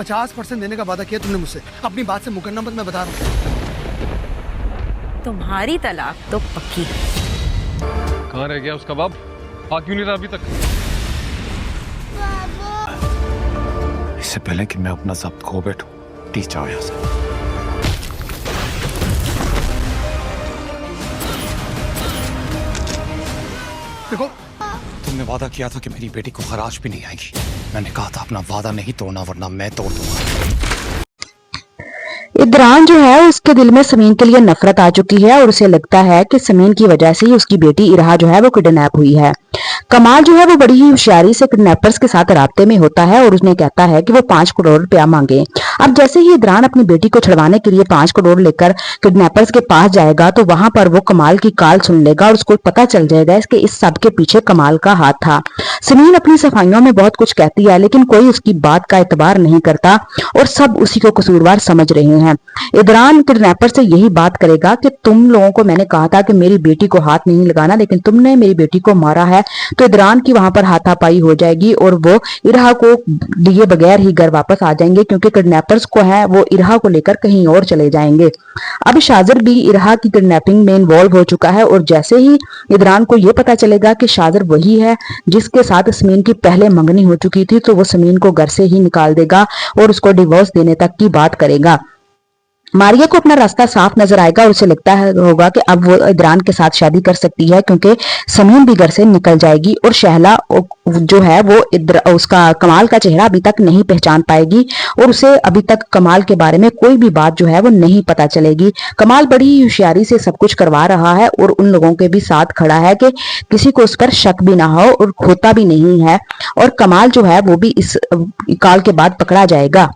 50% देने का वादा किया तुमने मुझसे। अपनी बात से मुकरना मत, मैं बता रहा हूँ। तुम्हारी तलाक तो पक्की। कहाँ रह गया उसका बाप? आ क्यों नहीं रहा अभी तक? इससे पहले कि मैं अपना जब्त खो बैठूं, प्लीज जाओ यहाँ से। देखो, तुमने वादा किया था कि मेरी बेटी को खराश भी नहीं आएगी। मैंने कहा था अपना वादा नहीं तोड़ना, वरना मैं तोड़ दूंगा। इदरान जो है उसके दिल में समीन के लिए नफरत आ चुकी है और उसे लगता है कि समीन की वजह से ही उसकी बेटी इरहा जो है वो किडनैप हुई है। कमाल जो है वो बड़ी ही होशियारी से किडनैपर्स के साथ राब्ते में होता है और उसने कहता है कि वो 5 करोड़ रुपया मांगे। अब जैसे ही इदरान अपनी बेटी को छुड़वाने के लिए 5 करोड़ लेकर किडनैपर्स के पास जाएगा तो वहां पर वो कमाल की कॉल सुन लेगा और उसको पता चल जाएगा कि इस सब के पीछे कमाल का हाथ था। समीन अपनी सफाइयों में बहुत कुछ कहती है लेकिन कोई उसकी बात का एतबार नहीं करता और सब उसी को कसूरवार समझ रहे हैं। इदरान किडनैपर से यही बात करेगा कि तुम लोगों को मैंने कहा था कि मेरी बेटी को हाथ नहीं लगाना, लेकिन तुमने मेरी बेटी को मारा है। तो इदरान की वहां पर हाथापाई हो जाएगी और वो इरहा को लिए बगैर ही घर वापस आ जाएंगे क्योंकि किडनैपर्स को है वो इरहा को लेकर कहीं और चले जाएंगे। अब शाजर भी इरहा की किडनैपिंग में इन्वॉल्व हो चुका है और जैसे ही इदरान को यह पता चलेगा कि शाजर वही है जिसके साथ समीन की पहले मंगनी हो चुकी थी तो वो समीन को घर से ही निकाल देगा और उसको डिवोर्स देने तक की बात करेगा। मारिया को अपना रास्ता साफ नजर आएगा और उसे लगता है होगा कि अब वो इदरान के साथ शादी कर सकती है क्योंकि समीन भी घर से निकल जाएगी और शहला जो है वो उसका कमाल का चेहरा अभी तक नहीं पहचान पाएगी और उसे अभी तक कमाल के बारे में कोई भी बात जो है वो नहीं पता चलेगी। कमाल बड़ी ही होशियारी से सब कुछ करवा रहा है और उन लोगों के भी साथ खड़ा है कि किसी को उस पर शक भी ना हो और होता भी नहीं है और कमाल जो है वो भी इस कॉल के बाद पकड़ा जाएगा।